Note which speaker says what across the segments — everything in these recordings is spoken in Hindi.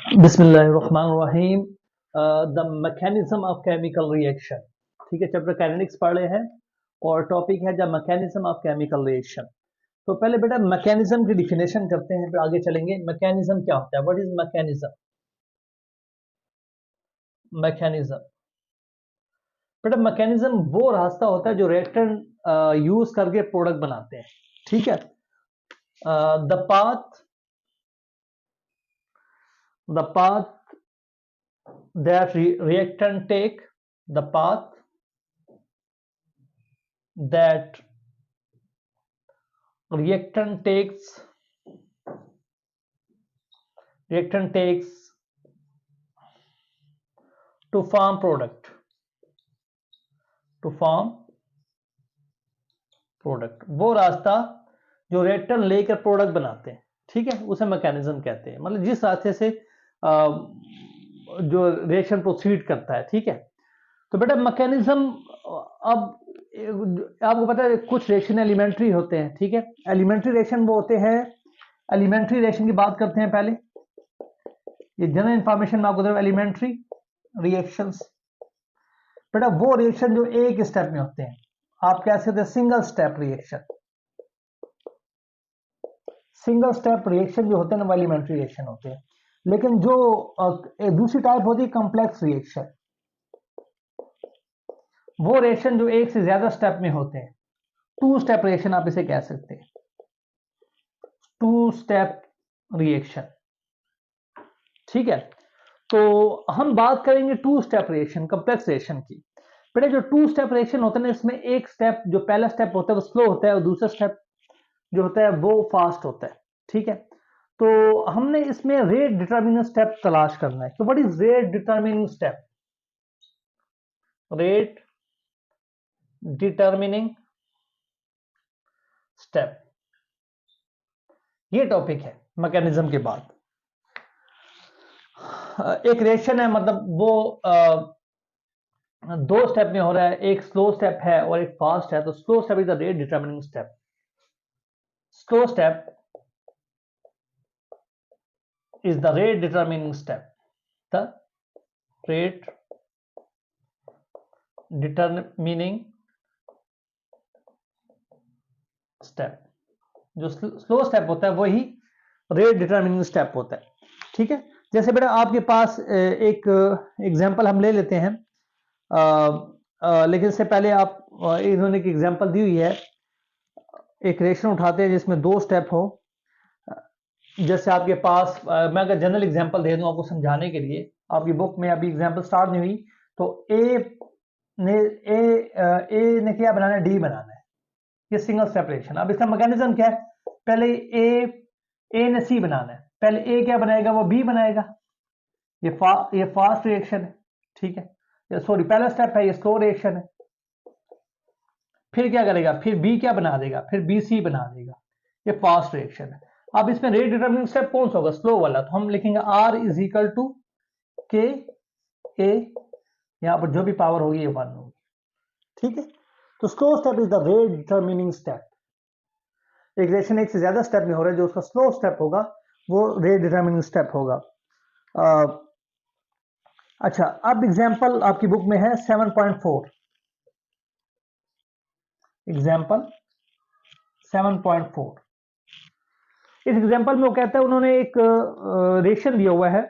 Speaker 1: बिस्मिल्लाहिर्रहमानिर्रहीम। The mechanism of chemical reaction. ठीक है, चैप्टर काइनेटिक्स पढ़ रहे हैं और टॉपिक है the mechanism of chemical reaction. तो पहले बेटा मैकेनिज्म की डिफिनेशन करते हैं, फिर आगे चलेंगे। मैकेनिज्म क्या होता है? What is mechanism? मैकेनिज्म बेटा, मैकेनिज्म वो रास्ता होता है जो रिएक्टर यूज करके प्रोडक्ट बनाते हैं। ठीक है, the path that reactant take, the path that reactant takes to form product, वो रास्ता जो रिएक्टर लेकर प्रोडक्ट बनाते हैं। ठीक है, उसे मैकेनिज्म कहते हैं। मतलब जिस रास्ते से जो रिएक्शन प्रोसीड करता है। ठीक है, तो बेटा मैकेनिज्म, अब आपको पता है कुछ रिएक्शन एलिमेंट्री होते हैं। ठीक है, एलिमेंट्री रिएक्शन वो होते हैं। एलिमेंट्री रिएक्शन की बात करते हैं पहले। ये जनरल इंफॉर्मेशन में आपको दे रहा हूं, एलिमेंट्री रिएक्शंस। बेटा वो रिएक्शन जो एक स्टेप में होते हैं, आप कह सकते हैं single step reaction. Single step reaction जो होते हैं ना, वो एलिमेंट्री रिएक्शन होते हैं। लेकिन जो दूसरी टाइप होती है कॉम्प्लेक्स रिएक्शन, वो रिएक्शन जो एक से ज्यादा स्टेप में होते हैं। टू स्टेप रिएक्शन आप इसे कह सकते हैं, टू स्टेप रिएक्शन। ठीक है, तो हम बात करेंगे two step reaction, complex reaction की। बेटा जो टू स्टेप रिएक्शन होता है ना, इसमें एक स्टेप, जो पहला स्टेप होता है वो स्लो होता है और दूसरा स्टेप जो होता है वो फास्ट होता है। ठीक है, तो हमने इसमें रेट डिटरमिनिंग स्टेप तलाश करना है। तो what is rate determining step? Rate determining step, ये टॉपिक है मैकेनिज्म के बाद। एक रिएक्शन है, मतलब वो दो स्टेप में हो रहा है, एक स्लो स्टेप है और एक फास्ट है। तो slow step is the rate determining step. Slow step is the rate determining step. The rate determining step, जो स्लो स्टेप होता है वही रेट डिटरमिनिंग स्टेप होता है। ठीक है, जैसे बेटा आपके पास एक एग्जांपल हम ले लेते हैं, लेकिन इससे पहले आप इन्होंने एक एग्जांपल दी हुई है। एक रिएक्शन उठाते हैं जिसमें दो स्टेप हो। जैसे आपके पास मैं अगर जनरल एग्जांपल दे दूं आपको समझाने के लिए, आपकी बुक में अभी एग्जांपल स्टार्ट नहीं हुई, तो ए ने क्या बनाना है? डी बनाना है। ये सिंगल स्टेप रिएक्शन। अब इसका मैकेनिज्म क्या है? पहले ए ने सी बनाना है। पहले ए क्या बनाएगा? वो बी बनाएगा। ये फास्ट रिएक्शन है। ठीक है, सॉरी पहला स्टेप है, ये स्लो रिएक्शन है। फिर क्या करेगा? फिर बी क्या बना देगा? फिर बी सी बना देगा। ये फास्ट रिएक्शन है। अब इसमें रेट डिटरमिनिंग स्टेप कौन सा होगा? स्लो वाला। तो हम लिखेंगे आर इज इक्वल टू के ए, यहां पर जो भी पावर होगी ये 1 होगी। ठीक है, तो slow step is the rate determining step. एक रिएक्शन एक से ज्यादा स्टेप में हो रहा है, जो उसका स्लो स्टेप होगा वो रेट डिटरमिनिंग स्टेप होगा। अच्छा, अब एग्जांपल आपकी बुक में है 7.4। एग्जांपल 7.4। इस एग्जांपल में वो कहता है, उन्होंने एक रिएक्शन दिया हुआ है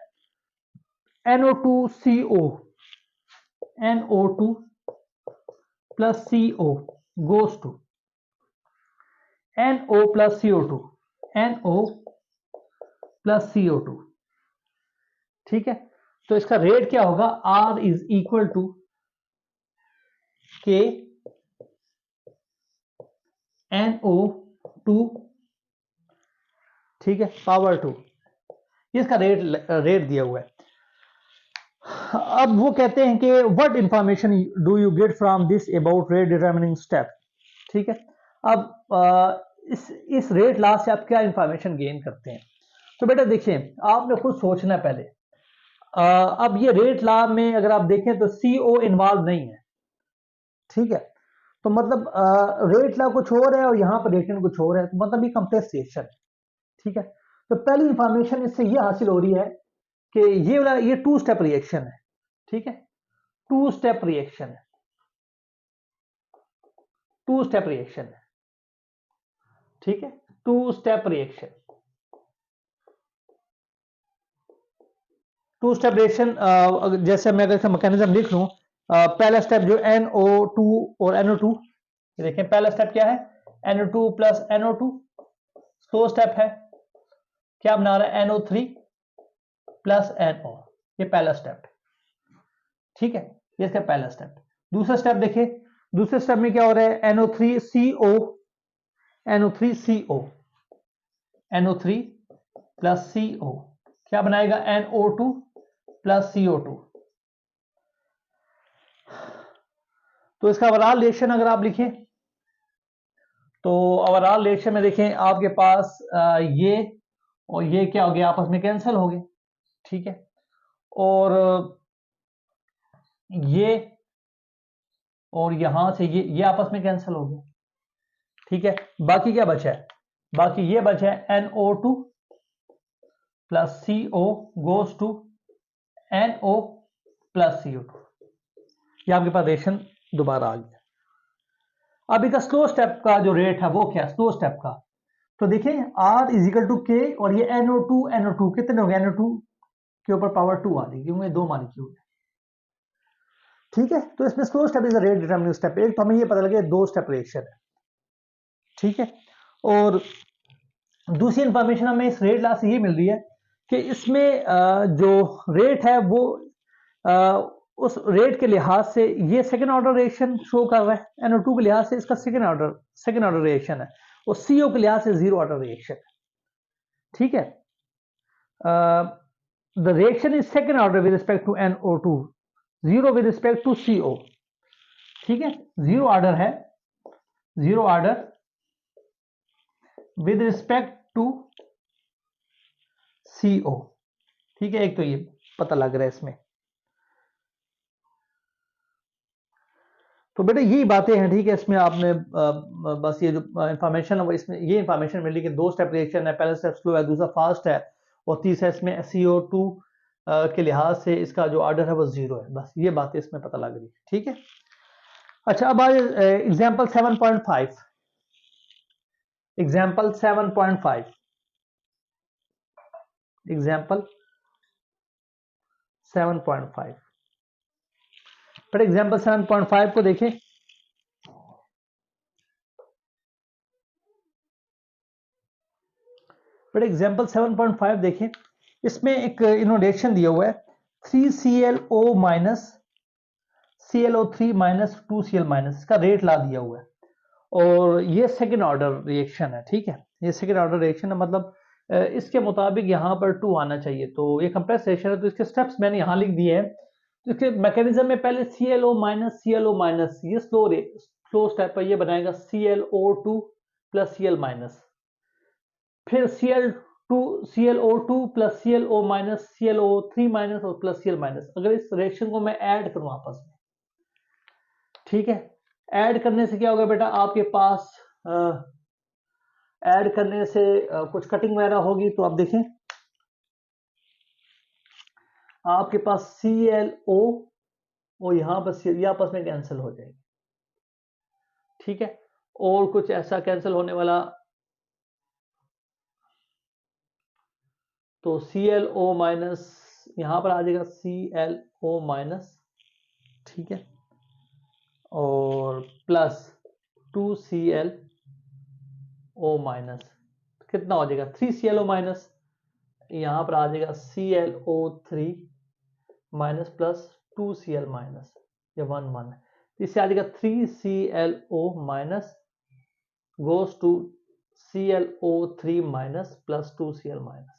Speaker 1: NO2CO, NO2 plus CO goes to NO plus CO2, NO plus CO2। ठीक है, तो इसका रेट क्या होगा? R is equal to K NO2, ठीक है, पावर 2। इसका रेट दिया हुआ है। अब वो कहते हैं कि what information do you get from this about rate determining step. ठीक है, अब इस रेट लॉ से आप क्या इंफॉर्मेशन गेन करते हैं? तो बेटा देखिए, आपने खुद सोचना है पहले। अब ये रेट लॉ में अगर आप देखें तो CO इन्वॉल्व नहीं है। ठीक है, तो मतलब रेट लॉ कुछ और है और यहां पर रिएक्शन कुछ और है, तो मतलब ये कॉम्प्लेक्स रिएक्शन है। ठीक है, तो पहली इंफॉर्मेशन इससे ये हासिल हो रही है कि ये वाला ये 2 स्टेप रिएक्शन है, ठीक है, 2 स्टेप रिएक्शन है, 2 स्टेप रिएक्शन है, ठीक है, 2 स्टेप रिएक्शन, 2 स्टेप रिएक्शन। जैसे मैं अगर इसका मैकेनिज्म लिख लूं, पहला स्टेप जो NO2 और NO2, देखें पहला स्टेप क्या है, NO2 plus NO2, slow step है, क्या बना रहा है, NO3 प्लस NO, ये पहला स्टेप, ठीक है, ये इसका पहला स्टेप। दूसरा स्टेप देखिए, दूसरे स्टेप में क्या हो रहा है, NO3CO, NO3CO, NO3 plus CO क्या बनाएगा, NO2 प्लस CO2। तो इसका ओवरऑल रिएक्शन अगर आप लिखें, तो ओवरऑल रिएक्शन में देखें आपके पास ये और ये क्या हो गया, आपस में कैंसिल हो गए, ठीक है, और ये और यहां से ये आपस में कैंसिल हो गए, ठीक है। बाकी क्या बचा है, बाकी ये बचा है NO2 plus CO goes to NO plus CO2, ये आपके पास रिएक्शन दोबारा आ गया। अब इसका स्लो स्टेप का जो रेट है वो क्या, स्लो स्टेप का, तो देखिए R इजिकल टू K और ये NO2 कितने हो गए, NO2 के ऊपर पावर 2 आ रही, क्योंकि ये 2 मॉलिक्यूल है, ठीक है। तो इसमें slow step is a rate determining step, एक तो हमें ये पता लगे 2 स्टेप रिएक्शन है, ठीक है। और दूसरी इंफॉर्मेशन हमें इस रेट लॉ से ये मिल रही है कि इसमें जो रेट है वो उस रेट के लिहाज से ये सेकेंड ऑर्डर रिएक्शन शो कर रहा है, NO2 के लिहाज से इसका सेकेंड ऑर्डर रिएक्शन है, और CO के लिहाज से जीरो ऑर्डर रिएक्शन है, ठीक है। The reaction is second order with respect to NO2, zero with respect to CO, ठीक है, जीरो ऑर्डर है, zero order with respect to CO, ठीक है, एक तो ये पता लग रहा है इसमें। तो बेटा यही बातें हैं, ठीक है, इसमें आपने बस ये जो इंफॉर्मेशन है वो इसमें ये इंफॉर्मेशन मिली कि 2 स्टेप रिएक्शन है, पहला स्टेप स्लो है, दूसरा फास्ट है, और तीसरा इसमें CO2 के लिहाज से इसका जो ऑर्डर है वो जीरो है, बस ये बातें इसमें पता लग रही है, ठीक है। अच्छा, अब एग्जाम्पल 7.5, एग्जाम्पल 7.5, एग्जाम्पल 7.5, पर एग्जाम्पल 7.5 को देखें, पर एग्जाम्पल 7.5 देखें, इसमें एक इनोडेशन दिया हुआ है 3ClO minus ClO3 minus 2Cl minus, इसका रेट ला दिया हुआ है, और ये सेकेंड ऑर्डर रिएक्शन है, ठीक है, ये सेकेंड ऑर्डर रिएक्शन है, मतलब इसके मुताबिक यहाँ पर 2 आना चाहिए, तो ये कंप्रेस रिएक्शन है, तो इसके स्टेप्स मैंने यहाँ लिख दिए हैं। तो इसके मैकेनिज्म में पहले ClO माइनस ये स्लो स्टेप है, ये बनाएगा ClO2 प्लस Cl माइनस, फिर ClO2 plus ClO minus, ClO3 minus और प्लस Cl माइनस। अगर इस रिएक्शन को मैं ऐड करूं आपस में, ठीक है, ऐड करने से क्या होगा बेटा, आपके पास ऐड करने से कुछ कटिंग वगैरह होगी, तो आप देखें आपके पास ClO और यहां पर ये आपस में कैंसिल हो जाएगी, ठीक है, और कुछ ऐसा कैंसिल होने वाला, तो ClO माइनस यहां पर आ जाएगा ClO माइनस, ठीक है, और प्लस 2ClO माइनस, कितना हो जाएगा 3ClO माइनस, यहां पर आ जाएगा ClO3 minus plus 2Cl minus, ये 1 इससे आ जाएगा 3ClO minus goes to ClO3 minus plus 2Cl minus,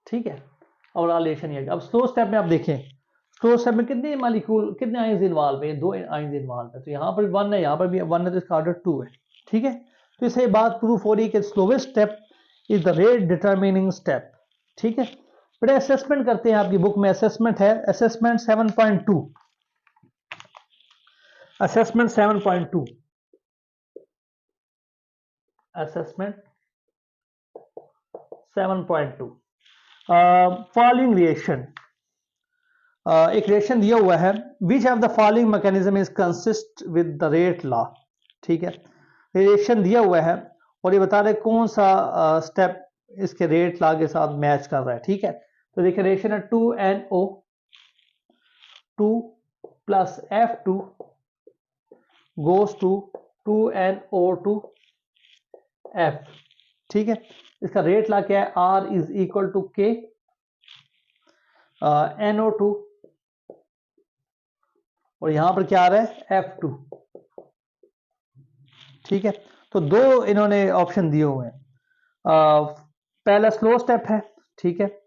Speaker 1: ठीक है, और रिलेशन ये। अब स्लो स्टेप में आप देखें, स्लो स्टेप में कितने मॉलिक्यूल, कितने आयंस इन्वॉल्व है, 2 आयंस इन्वॉल्व है, तो यहाँ पर 1 है, यहाँ पर भी 1 है, तो इसका ऑर्डर 2 है, ठीक है। तो इससे बात प्रूफ हो रही है कि slowest step is the rate determining step, ठीक है। बड़े असेसमेंट करते हैं, आपकी बुक में असेसमेंट है, assessment 7.2, assessment 7.2, assessment 7.2, following reaction, एक रिएक्शन दिया हुआ है, which of the following mechanism is consist with the rate law. ठीक है, रिएक्शन दिया हुआ है और ये बता रहे कौन सा स्टेप इसके रेट लॉ के साथ मैच कर रहा है। ठीक है, तो देखिए रिएक्शन है 2NO2 plus F2 goes to 2NO2F। ठीक है, इसका रेट लॉ क्या है, R is equal to K NO2 और यहां पर क्या आ रहा है F2। ठीक है, तो दो इन्होंने ऑप्शन दिए हुए हैं, पहला स्लो स्टेप है। ठीक है,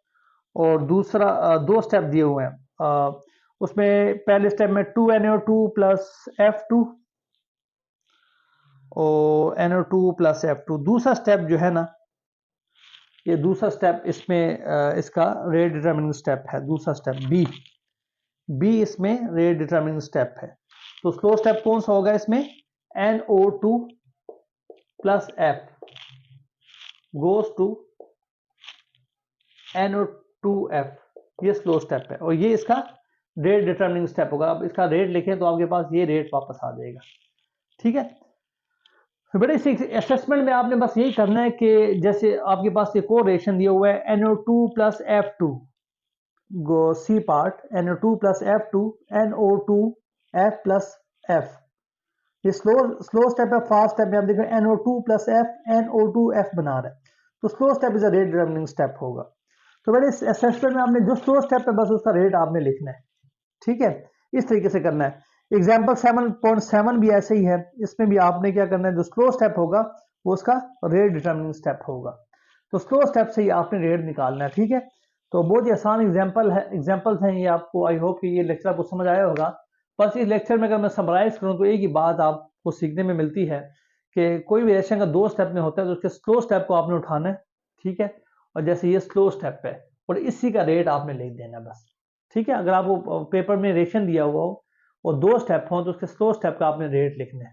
Speaker 1: और दूसरा दो स्टेप दिए हुए हैं, उसमें पहले स्टेप में 2NO2 प्लस F2 और NO2 प्लस F2। दूसरा स्टेप जो है ना, ये दूसरा स्टेप इसमें इसका रेट डिटरमिनिंग स्टेप है, दूसरा स्टेप बी इसमें रेट डिटरमिनिंग स्टेप है। तो स्लो स्टेप कौन सा होगा इसमें, NO2 plus F goes to NO2F, ये स्लो स्टेप है और ये इसका रेट डिटरमिनिंग स्टेप होगा। अब इसका रेट लिखें तो आपके पास ये रेट वापस आ जाएगा। ठीक है, बड़े असेसमेंट में आपने बस यही करना है कि जैसे आपके पास एक और रिएक्शन दिया हुआ है NO2 प्लस F2 गो सी पार्ट, NO2 plus F2 NO2F plus F। ये स्लो स्टेप है। फास्ट स्टेप में आप देखो NO2 प्लस F NO2F बना रहा है, तो slow step is a rate determining step होगा। तो बड़े असेसमेंट में आपने जो स्लो स्टेप है बस उसका रेट आपने लिखना है। ठीक है, इस तरीके से करना है। एग्जाम्पल 7.7 भी ऐसे ही है, इसमें भी आपने क्या करना है, जो स्लो स्टेप होगा वो उसका रेट डिटरमिनिंग स्टेप होगा। तो स्लो स्टेप से ही आपने रेट निकालना है। ठीक है, तो बहुत ही आसान एग्जाम्पल्स हैं ये, आपको आई होप कि ये लेक्चर आपको समझ आया होगा। बस इस लेक्चर में अगर मैं समराइज करूँ तो एक ही बात आपको सीखने में मिलती है कि कोई भी रिएक्शन का दो स्टेप में होता है तो उसके स्लो स्टेप को आपने उठाना है। ठीक है, और जैसे ये स्लो स्टेप है और इसी का रेट आपने लिख देना बस। ठीक है, अगर आपको पेपर में रिएक्शन दिया हुआ हो और दो स्टेप हो तो उसके स्लो स्टेप का आपने रेट लिखना है।